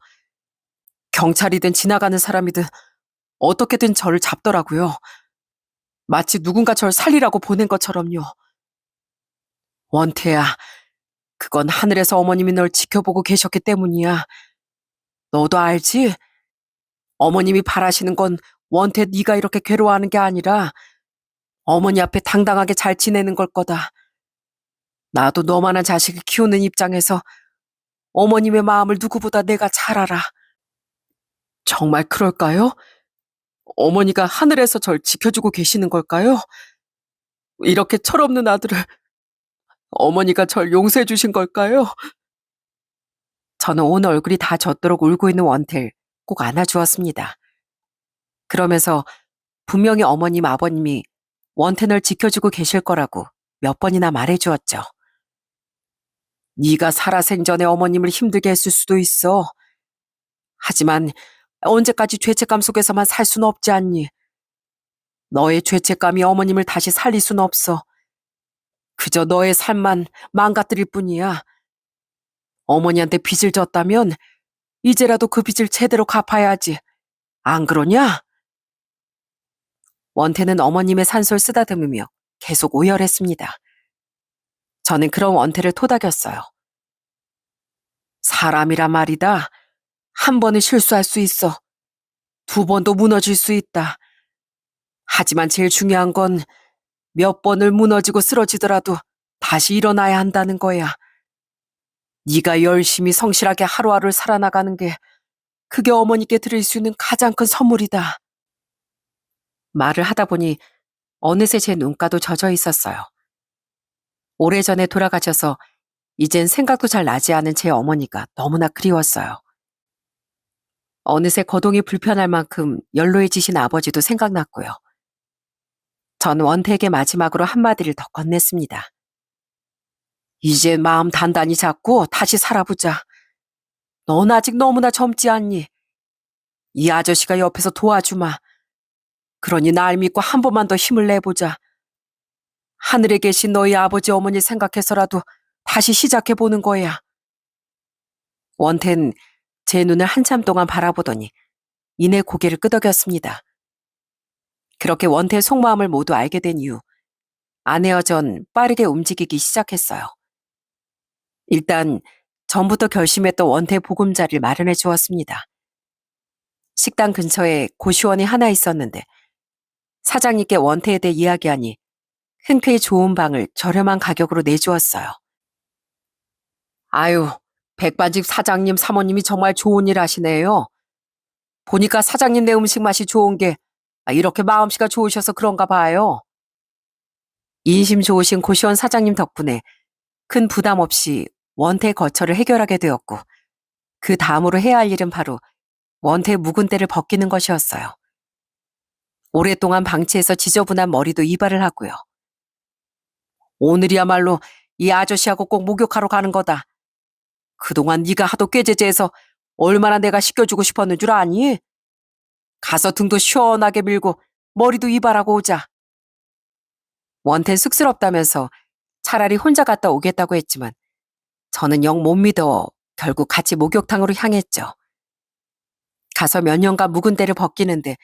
경찰이든 지나가는 사람이든 어떻게든 저를 잡더라고요. 마치 누군가 저를 살리라고 보낸 것처럼요. 원태야, 그건 하늘에서 어머님이 널 지켜보고 계셨기 때문이야. 너도 알지? 어머님이 바라시는 건 원태 네가 이렇게 괴로워하는 게 아니라 어머니 앞에 당당하게 잘 지내는 걸 거다. 나도 너만한 자식을 키우는 입장에서 어머님의 마음을 누구보다 내가 잘 알아. 정말 그럴까요? 어머니가 하늘에서 절 지켜주고 계시는 걸까요? 이렇게 철없는 아들을 어머니가 절 용서해 주신 걸까요? 저는 온 얼굴이 다 젖도록 울고 있는 원태를 꼭 안아주었습니다. 그러면서 분명히 어머님, 아버님이 원태널 지켜주고 계실 거라고 몇 번이나 말해주었죠. 네가 살아생전에 어머님을 힘들게 했을 수도 있어. 하지만 언제까지 죄책감 속에서만 살 수는 없지 않니? 너의 죄책감이 어머님을 다시 살릴 수는 없어. 그저 너의 삶만 망가뜨릴 뿐이야. 어머니한테 빚을 졌다면 이제라도 그 빚을 제대로 갚아야지. 안 그러냐? 원태는 어머님의 산소를 쓰다듬으며 계속 오열했습니다. 저는 그런 원태를 토닥였어요. 사람이란 말이다. 한 번은 실수할 수 있어. 두 번도 무너질 수 있다. 하지만 제일 중요한 건 몇 번을 무너지고 쓰러지더라도 다시 일어나야 한다는 거야. 네가 열심히 성실하게 하루하루를 살아나가는 게 그게 어머니께 드릴 수 있는 가장 큰 선물이다. 말을 하다 보니 어느새 제 눈가도 젖어 있었어요. 오래전에 돌아가셔서 이젠 생각도 잘 나지 않은 제 어머니가 너무나 그리웠어요. 어느새 거동이 불편할 만큼 연로해지신 아버지도 생각났고요. 전 원태에게 마지막으로 한마디를 더 건넸습니다. 이제 마음 단단히 잡고 다시 살아보자. 넌 아직 너무나 젊지 않니? 이 아저씨가 옆에서 도와주마. 그러니 날 믿고 한 번만 더 힘을 내보자. 하늘에 계신 너희 아버지 어머니 생각해서라도 다시 시작해보는 거야. 원태는 제 눈을 한참 동안 바라보더니 이내 고개를 끄덕였습니다. 그렇게 원태의 속마음을 모두 알게 된 이후 아내와 전 빠르게 움직이기 시작했어요. 일단 전부터 결심했던 원태 보금자리를 마련해 주었습니다. 식당 근처에 고시원이 하나 있었는데 사장님께 원태에 대해 이야기하니 흔쾌히 좋은 방을 저렴한 가격으로 내주었어요. 아유, 백반집 사장님, 사모님이 정말 좋은 일 하시네요. 보니까 사장님네 음식 맛이 좋은 게 이렇게 마음씨가 좋으셔서 그런가 봐요. 인심 좋으신 고시원 사장님 덕분에 큰 부담 없이 원태 거처를 해결하게 되었고 그 다음으로 해야 할 일은 바로 원태의 묵은 때를 벗기는 것이었어요. 오랫동안 방치해서 지저분한 머리도 이발을 하고요. 오늘이야말로 이 아저씨하고 꼭 목욕하러 가는 거다. 그동안 네가 하도 꾀제제해서 얼마나 내가 씻겨주고 싶었는 줄 아니? 가서 등도 시원하게 밀고 머리도 이발하고 오자. 원텐 쑥스럽다면서 차라리 혼자 갔다 오겠다고 했지만 저는 영 못 믿어 결국 같이 목욕탕으로 향했죠. 가서 몇 년간 묵은 때를 벗기는데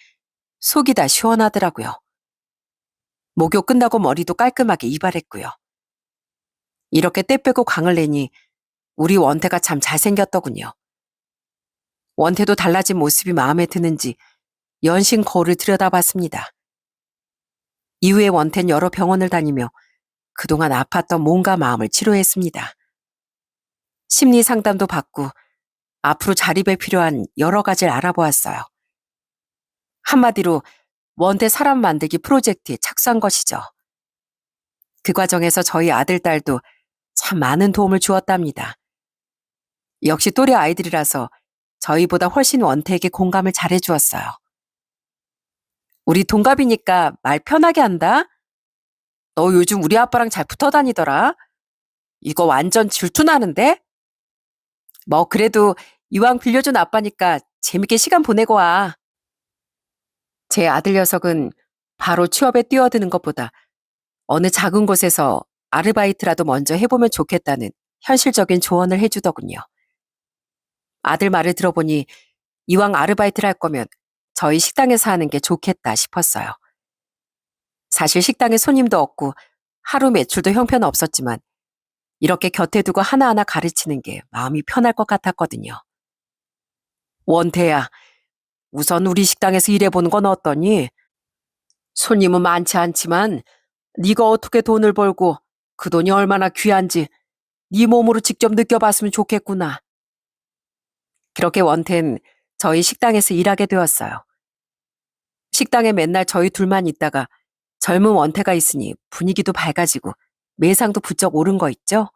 속이 다 시원하더라고요. 목욕 끝나고 머리도 깔끔하게 이발했고요. 이렇게 때 빼고 강을 내니 우리 원태가 참 잘생겼더군요. 원태도 달라진 모습이 마음에 드는지 연신 거울을 들여다봤습니다. 이후에 원태는 여러 병원을 다니며 그동안 아팠던 몸과 마음을 치료했습니다. 심리 상담도 받고 앞으로 자립에 필요한 여러 가지를 알아보았어요. 한마디로 원태 사람 만들기 프로젝트에 착수한 것이죠. 그 과정에서 저희 아들, 딸도 참 많은 도움을 주었답니다. 역시 또래 아이들이라서 저희보다 훨씬 원태에게 공감을 잘해주었어요. 우리 동갑이니까 말 편하게 한다? 너 요즘 우리 아빠랑 잘 붙어 다니더라? 이거 완전 질투나는데? 뭐 그래도 이왕 빌려준 아빠니까 재밌게 시간 보내고 와. 제 아들 녀석은 바로 취업에 뛰어드는 것보다 어느 작은 곳에서 아르바이트라도 먼저 해보면 좋겠다는 현실적인 조언을 해주더군요. 아들 말을 들어보니 이왕 아르바이트를 할 거면 저희 식당에서 하는 게 좋겠다 싶었어요. 사실 식당에 손님도 없고 하루 매출도 형편없었지만 이렇게 곁에 두고 하나하나 가르치는 게 마음이 편할 것 같았거든요. 원태야, 우선 우리 식당에서 일해보는 건 어떠니? 손님은 많지 않지만 네가 어떻게 돈을 벌고 그 돈이 얼마나 귀한지 네 몸으로 직접 느껴봤으면 좋겠구나. 그렇게 원태는 저희 식당에서 일하게 되었어요. 식당에 맨날 저희 둘만 있다가 젊은 원태가 있으니 분위기도 밝아지고 매상도 부쩍 오른 거 있죠?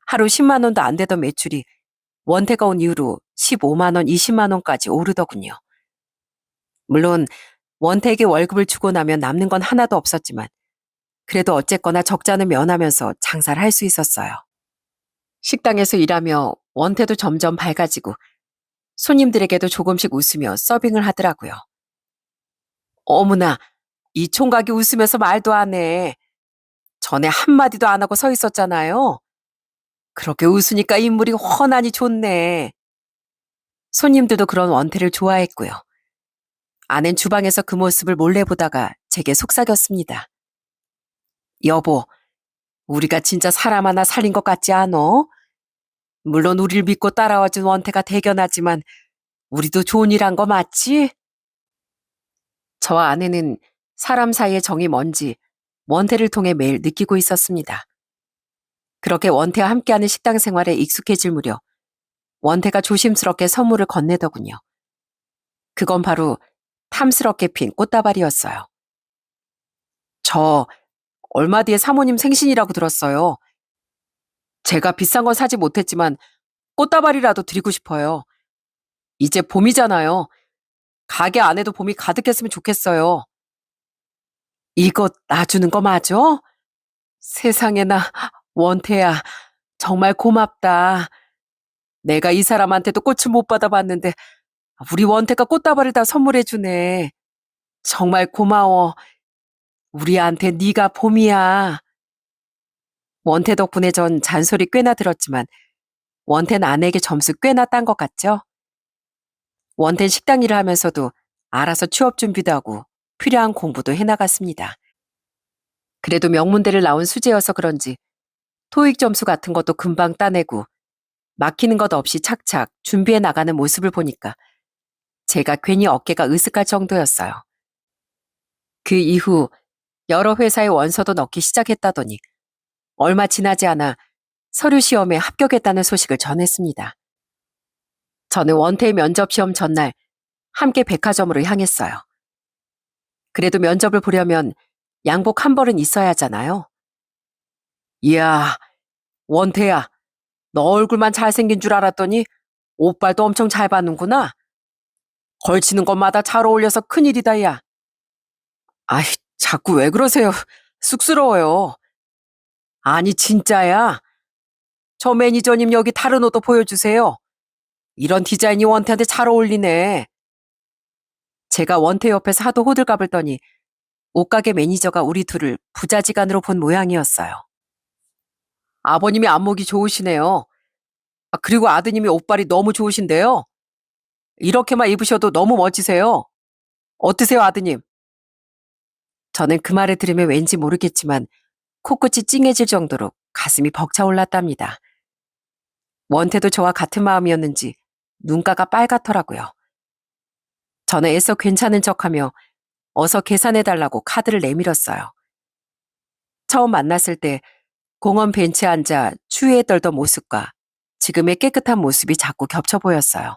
하루 10만 원도 안 되던 매출이 원태가 온 이후로 15만 원, 20만 원까지 오르더군요. 물론 원태에게 월급을 주고 나면 남는 건 하나도 없었지만 그래도 어쨌거나 적자는 면하면서 장사를 할 수 있었어요. 식당에서 일하며 원태도 점점 밝아지고 손님들에게도 조금씩 웃으며 서빙을 하더라고요. 어머나, 이 총각이 웃으면서 말도 안 해. 전에 한마디도 안 하고 서 있었잖아요. 그렇게 웃으니까 인물이 훤하니 좋네. 손님들도 그런 원태를 좋아했고요. 아낸 주방에서 그 모습을 몰래 보다가 제게 속삭였습니다. 여보, 우리가 진짜 사람 하나 살린 것 같지 않어? 물론 우리를 믿고 따라와준 원태가 대견하지만 우리도 좋은 일 한 거 맞지? 저와 아내는 사람 사이의 정이 뭔지 원태를 통해 매일 느끼고 있었습니다. 그렇게 원태와 함께하는 식당 생활에 익숙해질 무렵 원태가 조심스럽게 선물을 건네더군요. 그건 바로 탐스럽게 핀 꽃다발이었어요. 저 얼마 뒤에 사모님 생신이라고 들었어요. 제가 비싼 건 사지 못했지만 꽃다발이라도 드리고 싶어요. 이제 봄이잖아요. 가게 안에도 봄이 가득했으면 좋겠어요. 이거 놔주는 거 맞아? 세상에나, 원태야, 정말 고맙다. 내가 이 사람한테도 꽃을 못 받아봤는데 우리 원태가 꽃다발을 다 선물해주네. 정말 고마워. 우리한테 네가 봄이야. 원태 덕분에 전 잔소리 꽤나 들었지만 원태는 아내에게 점수 꽤나 딴 것 같죠? 원태는 식당 일을 하면서도 알아서 취업 준비도 하고 필요한 공부도 해나갔습니다. 그래도 명문대를 나온 수재여서 그런지 토익 점수 같은 것도 금방 따내고 막히는 것 없이 착착 준비해 나가는 모습을 보니까 제가 괜히 어깨가 으쓱할 정도였어요. 그 이후 여러 회사의 원서도 넣기 시작했다더니 얼마 지나지 않아 서류 시험에 합격했다는 소식을 전했습니다. 저는 원태의 면접 시험 전날 함께 백화점으로 향했어요. 그래도 면접을 보려면 양복 한 벌은 있어야 하잖아요. 이야, 원태야, 너 얼굴만 잘생긴 줄 알았더니 옷발도 엄청 잘 받는구나. 걸치는 것마다 잘 어울려서 큰일이다, 야. 아이, 자꾸 왜 그러세요? 쑥스러워요. 아니, 진짜야. 저 매니저님 여기 다른 옷도 보여주세요. 이런 디자인이 원태한테 잘 어울리네. 제가 원태 옆에서 하도 호들갑을 떠니 옷가게 매니저가 우리 둘을 부자지간으로 본 모양이었어요. 아버님이 안목이 좋으시네요. 그리고 아드님이 옷발이 너무 좋으신데요. 이렇게만 입으셔도 너무 멋지세요. 어떠세요, 아드님? 저는 그 말을 들으면 왠지 모르겠지만 코끝이 찡해질 정도로 가슴이 벅차올랐답니다. 원태도 저와 같은 마음이었는지 눈가가 빨갛더라고요. 저는 애써 괜찮은 척하며 어서 계산해달라고 카드를 내밀었어요. 처음 만났을 때 공원 벤치에 앉아 추위에 떨던 모습과 지금의 깨끗한 모습이 자꾸 겹쳐 보였어요.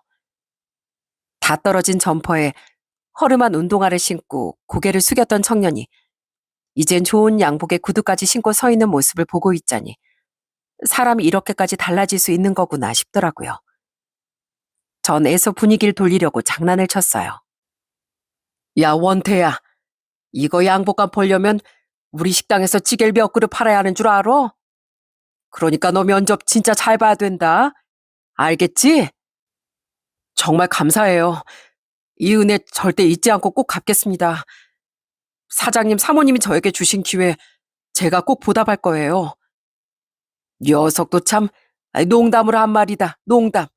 다 떨어진 점퍼에 허름한 운동화를 신고 고개를 숙였던 청년이 이젠 좋은 양복에 구두까지 신고 서 있는 모습을 보고 있자니 사람이 이렇게까지 달라질 수 있는 거구나 싶더라고요. 전 애써 분위기를 돌리려고 장난을 쳤어요. 야, 원태야. 이거 양복감 보려면 우리 식당에서 찌개를 몇 그릇 팔아야 하는 줄 알아? 그러니까 너 면접 진짜 잘 봐야 된다. 알겠지? 정말 감사해요. 이 은혜 절대 잊지 않고 꼭 갚겠습니다. 사장님, 사모님이 저에게 주신 기회 제가 꼭 보답할 거예요. 녀석도 참 농담으로 한 말이다. 농담.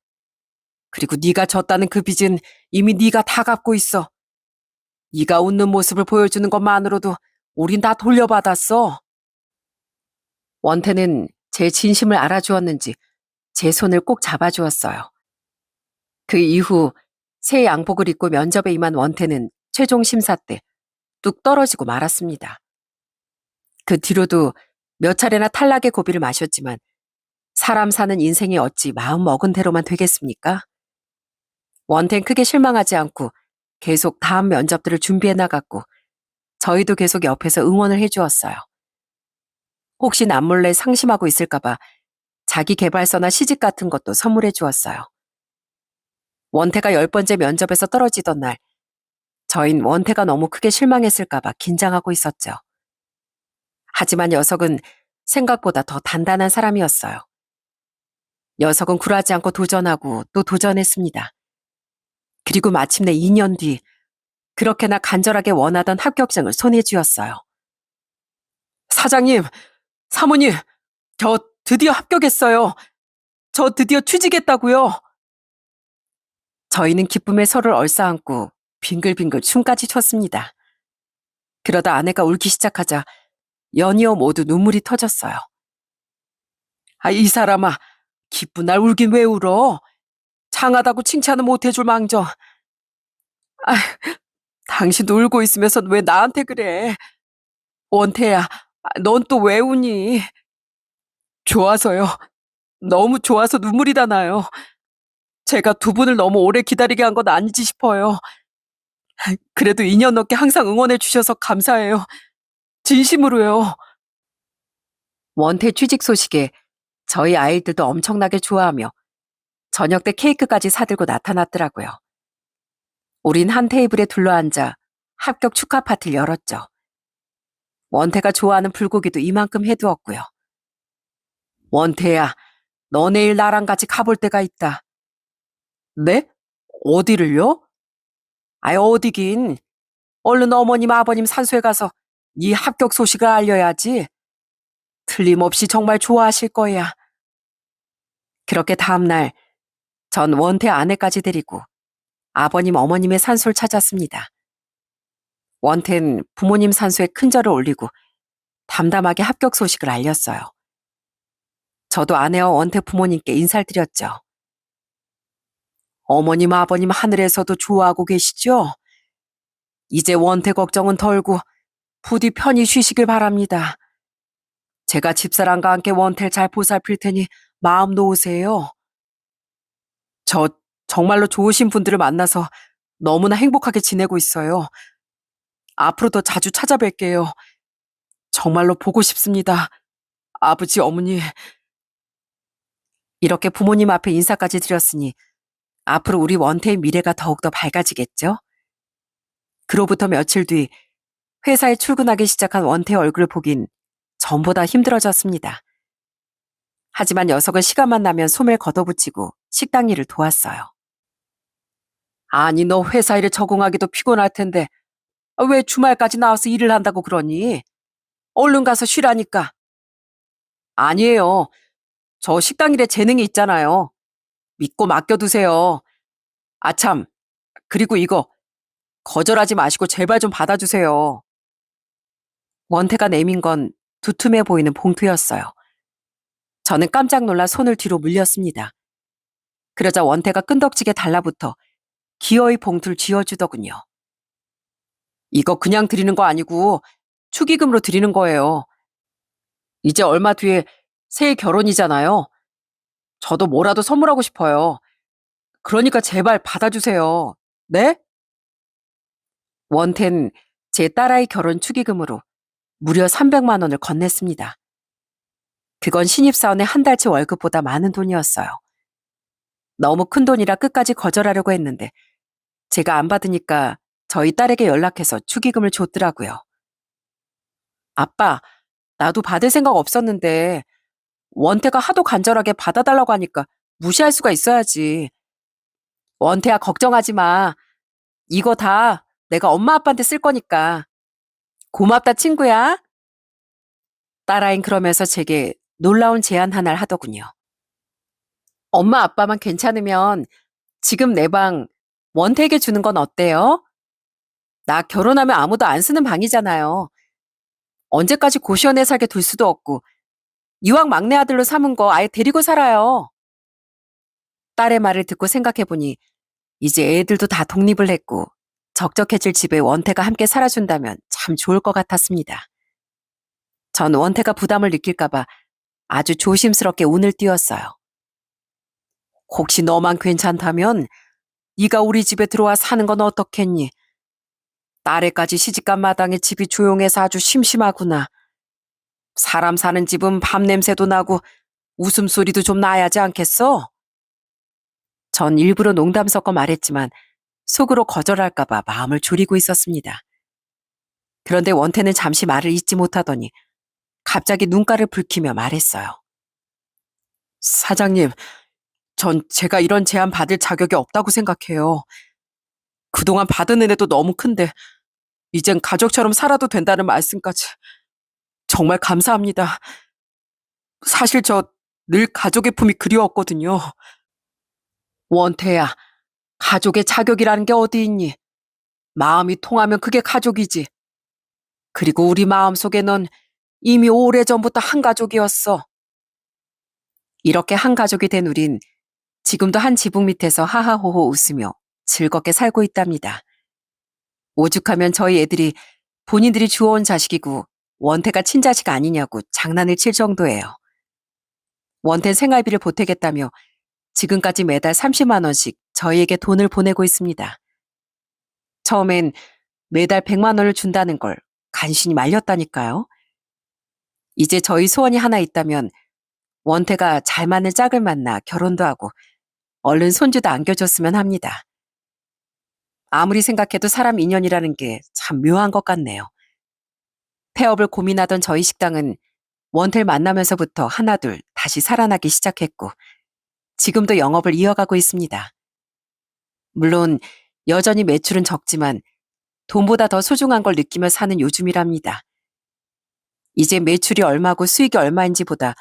그리고 네가 졌다는 그 빚은 이미 네가 다 갚고 있어. 네가 웃는 모습을 보여주는 것만으로도 우린 다 돌려받았어. 원태는 제 진심을 알아주었는지 제 손을 꼭 잡아주었어요. 그 이후 새 양복을 입고 면접에 임한 원태는 최종 심사 때 뚝 떨어지고 말았습니다. 그 뒤로도 몇 차례나 탈락의 고비를 마셨지만 사람 사는 인생이 어찌 마음 먹은 대로만 되겠습니까? 원태는 크게 실망하지 않고 계속 다음 면접들을 준비해 나갔고 저희도 계속 옆에서 응원을 해주었어요. 혹시 남몰래 상심하고 있을까봐 자기 개발서나 시집 같은 것도 선물해 주었어요. 원태가 10번째 면접에서 떨어지던 날 저흰 원태가 너무 크게 실망했을까봐 긴장하고 있었죠. 하지만 녀석은 생각보다 더 단단한 사람이었어요. 녀석은 굴하지 않고 도전하고 또 도전했습니다. 그리고 마침내 2년 뒤 그렇게나 간절하게 원하던 합격증을 손에 쥐었어요. 사장님, 사모님, 저 드디어 합격했어요. 저 드디어 취직했다고요. 저희는 기쁨에 서로를 얼싸안고 빙글빙글 춤까지 췄습니다. 그러다 아내가 울기 시작하자 연이어 모두 눈물이 터졌어요. 이 사람아, 기쁜 날 울긴 왜 울어? 장하다고 칭찬은 못해줄 망정. 당신도 울고 있으면서 왜 나한테 그래? 원태야, 넌 또 왜 우니? 좋아서요. 너무 좋아서 눈물이 다 나요. 제가 두 분을 너무 오래 기다리게 한 건 아니지 싶어요. 그래도 2년 넘게 항상 응원해 주셔서 감사해요. 진심으로요. 원태 취직 소식에 저희 아이들도 엄청나게 좋아하며 저녁 때 케이크까지 사들고 나타났더라고요. 우린 한 테이블에 둘러앉아 합격 축하 파티를 열었죠. 원태가 좋아하는 불고기도 이만큼 해두었고요. 원태야, 너 내일 나랑 같이 가볼 데가 있다. 네? 어디를요? 어디긴. 얼른 어머님 아버님 산소에 가서 네 합격 소식을 알려야지. 틀림없이 정말 좋아하실 거야. 그렇게 다음날 전 원태 아내까지 데리고 아버님 어머님의 산소를 찾았습니다. 원태는 부모님 산소에 큰 절을 올리고 담담하게 합격 소식을 알렸어요. 저도 아내와 원태 부모님께 인사를 드렸죠. 어머님 아버님 하늘에서도 좋아하고 계시죠? 이제 원태 걱정은 덜고 부디 편히 쉬시길 바랍니다. 제가 집사람과 함께 원태를 잘 보살필 테니 마음 놓으세요. 저 정말로 좋으신 분들을 만나서 너무나 행복하게 지내고 있어요. 앞으로도 자주 찾아뵐게요. 정말로 보고 싶습니다. 아버지, 어머니. 이렇게 부모님 앞에 인사까지 드렸으니 앞으로 우리 원태의 미래가 더욱더 밝아지겠죠? 그로부터 며칠 뒤 회사에 출근하기 시작한 원태의 얼굴을 보긴 전보다 힘들어졌습니다. 하지만 녀석은 시간만 나면 소매를 걷어붙이고 식당 일을 도왔어요. 아니, 너 회사 일에 적응하기도 피곤할 텐데 왜 주말까지 나와서 일을 한다고 그러니? 얼른 가서 쉬라니까. 아니에요. 저 식당 일에 재능이 있잖아요. 믿고 맡겨두세요. 아참, 그리고 이거 거절하지 마시고 제발 좀 받아주세요. 원태가 내민 건 두툼해 보이는 봉투였어요. 저는 깜짝 놀라 손을 뒤로 물렸습니다. 그러자 원태가 끈덕지게 달라붙어 기어이 봉투를 쥐어주더군요. 이거 그냥 드리는 거 아니고 축의금으로 드리는 거예요. 이제 얼마 뒤에 새해 결혼이잖아요. 저도 뭐라도 선물하고 싶어요. 그러니까 제발 받아주세요. 네? 원태는 제 딸아이 결혼 축의금으로 무려 300만 원을 건넸습니다. 그건 신입사원의 한 달치 월급보다 많은 돈이었어요. 너무 큰 돈이라 끝까지 거절하려고 했는데 제가 안 받으니까 저희 딸에게 연락해서 축의금을 줬더라고요. 아빠, 나도 받을 생각 없었는데 원태가 하도 간절하게 받아달라고 하니까 무시할 수가 있어야지. 원태야, 걱정하지 마. 이거 다 내가 엄마 아빠한테 쓸 거니까. 고맙다, 친구야. 딸아인 그러면서 제게 놀라운 제안 하나를 하더군요. 엄마 아빠만 괜찮으면 지금 내 방 원태에게 주는 건 어때요? 나 결혼하면 아무도 안 쓰는 방이잖아요. 언제까지 고시원에 살게 둘 수도 없고 이왕 막내 아들로 삼은 거 아예 데리고 살아요. 딸의 말을 듣고 생각해보니 이제 애들도 다 독립을 했고 적적해질 집에 원태가 함께 살아준다면 참 좋을 것 같았습니다. 전 원태가 부담을 느낄까봐 아주 조심스럽게 운을 띄웠어요. 혹시 너만 괜찮다면 네가 우리 집에 들어와 사는 건 어떻겠니? 딸애까지 시집간 마당에 집이 조용해서 아주 심심하구나. 사람 사는 집은 밤 냄새도 나고 웃음소리도 좀 나야지 않겠어? 전 일부러 농담 섞어 말했지만 속으로 거절할까봐 마음을 졸이고 있었습니다. 그런데 원태는 잠시 말을 잇지 못하더니 갑자기 눈가를 붉히며 말했어요. 사장님, 전 제가 이런 제안 받을 자격이 없다고 생각해요. 그동안 받은 은혜도 너무 큰데 이젠 가족처럼 살아도 된다는 말씀까지 정말 감사합니다. 사실 저 늘 가족의 품이 그리웠거든요. 원태야, 가족의 자격이라는 게 어디 있니? 마음이 통하면 그게 가족이지. 그리고 우리 마음속에 넌 이미 오래전부터 한 가족이었어. 이렇게 한 가족이 된 우린 지금도 한 지붕 밑에서 하하호호 웃으며 즐겁게 살고 있답니다. 오죽하면 저희 애들이 본인들이 주워온 자식이고 원태가 친자식 아니냐고 장난을 칠 정도예요. 원태 생활비를 보태겠다며 지금까지 매달 30만 원씩 저희에게 돈을 보내고 있습니다. 처음엔 매달 100만 원을 준다는 걸 간신히 말렸다니까요. 이제 저희 소원이 하나 있다면 원태가 잘 맞는 짝을 만나 결혼도 하고 얼른 손주도 안겨줬으면 합니다. 아무리 생각해도 사람 인연이라는 게 참 묘한 것 같네요. 폐업을 고민하던 저희 식당은 원태를 만나면서부터 하나둘 다시 살아나기 시작했고 지금도 영업을 이어가고 있습니다. 물론 여전히 매출은 적지만 돈보다 더 소중한 걸 느끼며 사는 요즘이랍니다. 이제 매출이 얼마고 수익이 얼마인지보다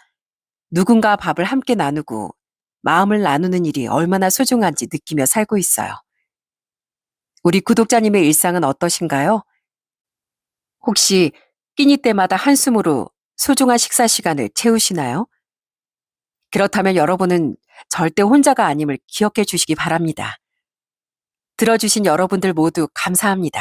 누군가와 밥을 함께 나누고 마음을 나누는 일이 얼마나 소중한지 느끼며 살고 있어요. 우리 구독자님의 일상은 어떠신가요? 혹시 끼니 때마다 한숨으로 소중한 식사 시간을 채우시나요? 그렇다면 여러분은 절대 혼자가 아님을 기억해 주시기 바랍니다. 들어주신 여러분들 모두 감사합니다.